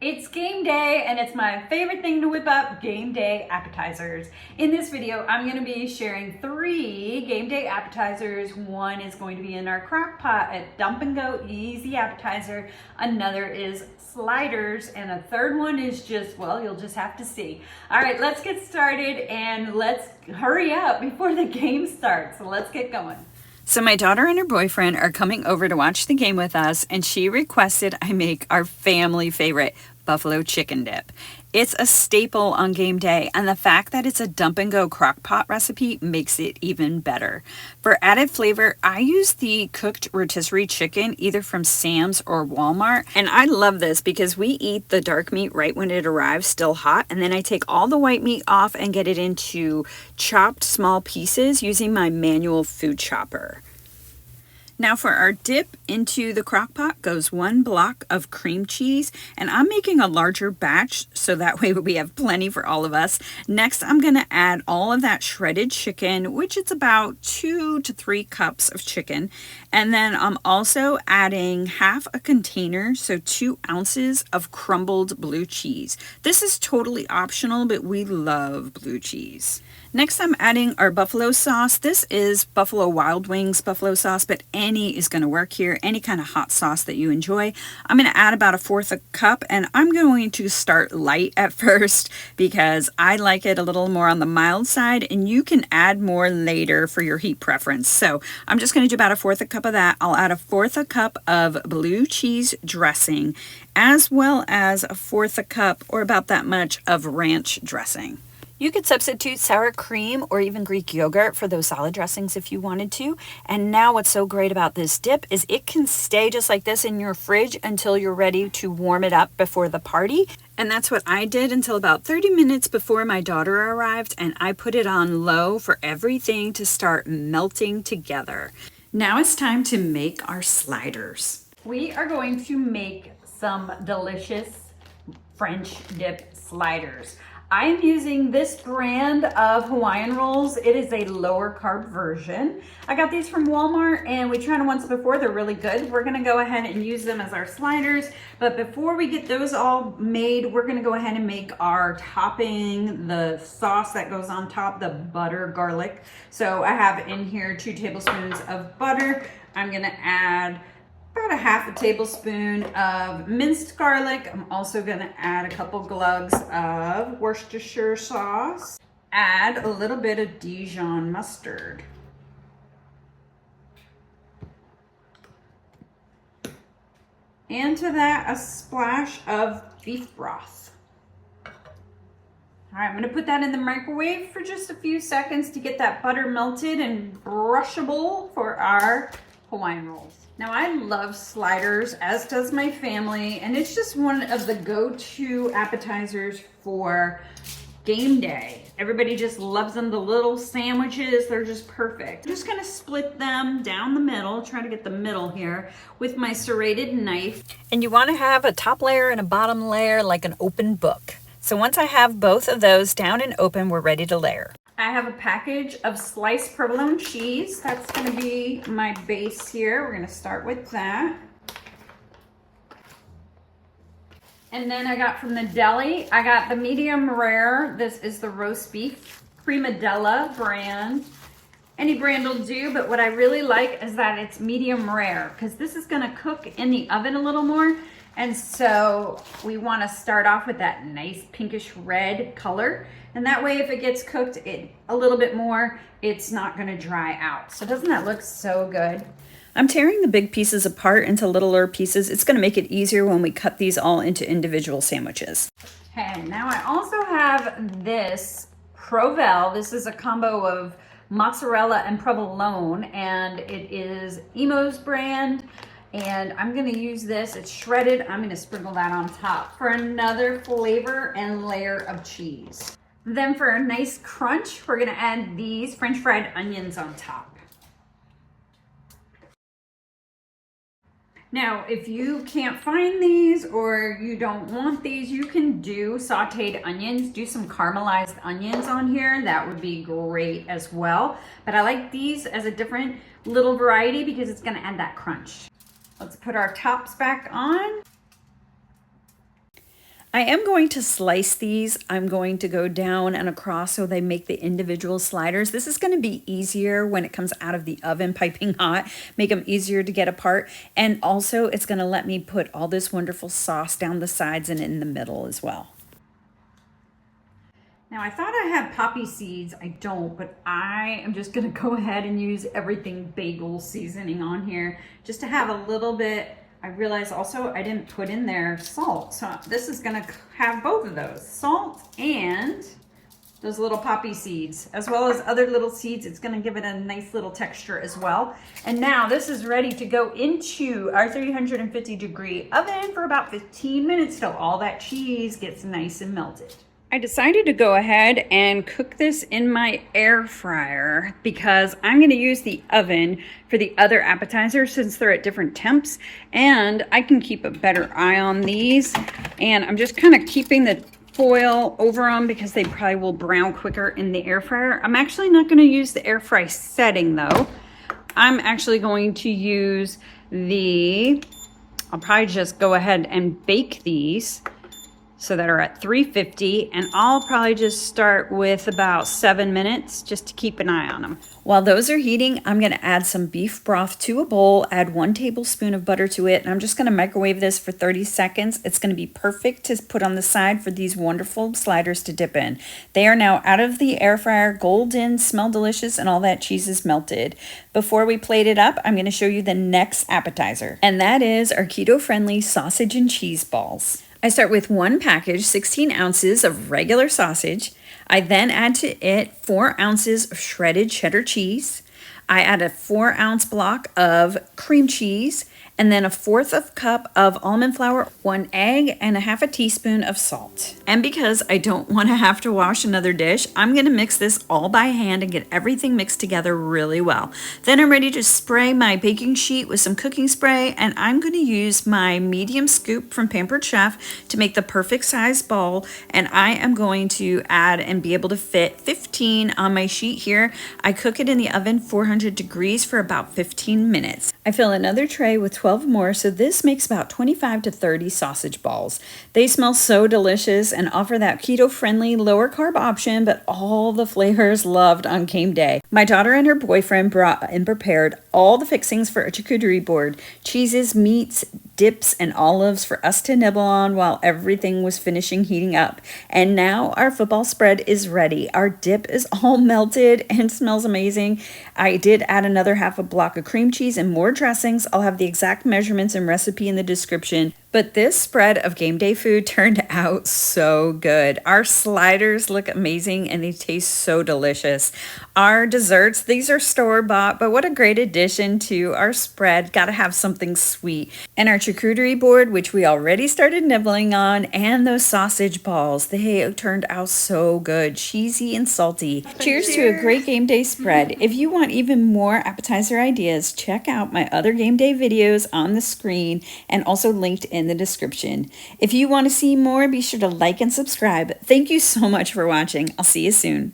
It's game day and it's my favorite thing to whip up, game day appetizers. In this video, I'm going to be sharing 3 game day appetizers. One is going to be in our crock pot at Dump and Go Easy Appetizer. Another is sliders, and a third one is just, well, you'll just have to see. All right, let's get started and let's hurry up before the game starts. So let's get going. So my daughter and her boyfriend are coming over to watch the game with us, and she requested I make our family favorite buffalo chicken dip. It's a staple on game day, and the fact that it's a dump and go crock pot recipe makes it even better. For added flavor, I use the cooked rotisserie chicken either from Sam's or Walmart, and I love this because we eat the dark meat right when it arrives still hot, and then I take all the white meat off and get it into chopped small pieces using my manual food chopper. Now for our dip into the crock pot goes 1 block of cream cheese, and I'm making a larger batch so that way we have plenty for all of us. Next, I'm going to add all of that shredded chicken, which is about 2 to 3 cups of chicken. And then I'm also adding half a container, so 2 ounces of crumbled blue cheese. This is totally optional, but we love blue cheese. Next, I'm adding our buffalo sauce. This is Buffalo Wild Wings buffalo sauce, but any is going to work here, any kind of hot sauce that you enjoy. I'm going to add about 1/4 cup, and I'm going to start light at first because I like it a little more on the mild side, and you can add more later for your heat preference. So I'm just going to do about 1/4 cup of that. I'll add 1/4 cup of blue cheese dressing, as well as 1/4 cup or about that much of ranch dressing. You could substitute sour cream or even Greek yogurt for those salad dressings if you wanted to. And now what's so great about this dip is it can stay just like this in your fridge until you're ready to warm it up before the party. And that's what I did until about 30 minutes before my daughter arrived, and I put it on low for everything to start melting together. Now it's time to make our sliders. We are going to make some delicious French dip sliders. I'm using this brand of Hawaiian rolls. It is a lower carb version. I got these from Walmart and we tried them once before. They're really good. We're gonna go ahead and use them as our sliders. But before we get those all made, we're gonna go ahead and make our topping, the sauce that goes on top, the butter garlic. So I have in here 2 tablespoons of butter. I'm gonna add about 1/2 tablespoon of minced garlic. I'm also gonna add a couple glugs of Worcestershire sauce. Add a little bit of Dijon mustard. And to that, a splash of beef broth. All right, I'm gonna put that in the microwave for just a few seconds to get that butter melted and brushable for our Hawaiian rolls. Now I love sliders, as does my family, and it's just one of the go-to appetizers for game day. Everybody just loves them, the little sandwiches, they're just perfect. I'm just gonna split them down the middle, try to get the middle here, with my serrated knife. And you want to have a top layer and a bottom layer like an open book. So once I have both of those down and open, we're ready to layer. I have a package of sliced provolone cheese. That's gonna be my base here. We're gonna start with that. And then I got from the deli, I got the medium rare. This is the roast beef Cremadella brand. Any brand will do, but what I really like is that it's medium rare because this is gonna cook in the oven a little more. And so we want to start off with that nice pinkish red color. And that way, if it gets cooked a little bit more, it's not going to dry out. So doesn't that look so good? I'm tearing the big pieces apart into littler pieces. It's going to make it easier when we cut these all into individual sandwiches. Okay, now I also have this Provel. This is a combo of mozzarella and provolone, and it is Emo's brand. And I'm gonna use this, it's shredded. I'm gonna sprinkle that on top for another flavor and layer of cheese. Then for a nice crunch, we're gonna add these French fried onions on top. Now, if you can't find these or you don't want these, you can do sauteed onions, do some caramelized onions on here. That would be great as well. But I like these as a different little variety because it's gonna add that crunch. Let's put our tops back on. I am going to slice these. I'm going to go down and across so they make the individual sliders. This is going to be easier when it comes out of the oven piping hot, make them easier to get apart. And also it's going to let me put all this wonderful sauce down the sides and in the middle as well. Now I thought I had poppy seeds. I don't, but I am just going to go ahead and use everything bagel seasoning on here just to have a little bit. I realized also I didn't put in there salt. So this is gonna have both of those, salt and those little poppy seeds, as well as other little seeds. It's gonna give it a nice little texture as well. And now this is ready to go into our 350-degree oven for about 15 minutes till all that cheese gets nice and melted. I decided to go ahead and cook this in my air fryer because I'm going to use the oven for the other appetizers since they're at different temps, and I can keep a better eye on these. And I'm just kind of keeping the foil over them because they probably will brown quicker in the air fryer. I'm actually not going to use the air fry setting though. I'm actually going to use I'll probably just go ahead and bake these so that are at 350, and I'll probably just start with about 7 minutes just to keep an eye on them. While those are heating, I'm gonna add some beef broth to a bowl, add 1 tablespoon of butter to it, and I'm just gonna microwave this for 30 seconds. It's gonna be perfect to put on the side for these wonderful sliders to dip in. They are now out of the air fryer, golden, smell delicious, and all that cheese is melted. Before we plate it up, I'm gonna show you the next appetizer, and that is our keto-friendly sausage and cheese balls. I start with 1 package, 16 ounces of regular sausage. I then add to it 4 ounces of shredded cheddar cheese. I add a 4-ounce block of cream cheese, and then a 1/4 cup of almond flour, 1 egg, and a 1/2 teaspoon of salt. And because I don't want to have to wash another dish, I'm going to mix this all by hand and get everything mixed together really well. Then I'm ready to spray my baking sheet with some cooking spray, and I'm going to use my medium scoop from Pampered Chef to make the perfect size ball, and I am going to add and be able to fit 15 on my sheet here. I cook it in the oven 400 degrees for about 15 minutes. I fill another tray with 12 more, so this makes about 25 to 30 sausage balls. They smell so delicious and offer that keto-friendly, lower carb option, but all the flavors loved on game day. My daughter and her boyfriend brought and prepared all the fixings for a charcuterie board: cheeses, meats, dips, and olives for us to nibble on while everything was finishing heating up. And now our football spread is ready. Our dip is all melted and smells amazing. I did add another 1/2 block of cream cheese and more dressings. I'll have the exact measurements and recipe in the description. But this spread of game day food turned out so good. Our sliders look amazing and they taste so delicious. Our desserts, these are store-bought, but what a great addition to our spread. Gotta have something sweet. And our charcuterie board, which we already started nibbling on, and those sausage balls, they turned out so good, cheesy and salty. Cheers to a great game day spread. If you want even more appetizer ideas, check out my other game day videos on the screen and also linked in the description. If you want to see more, be sure to like and subscribe. Thank you so much for watching. I'll see you soon.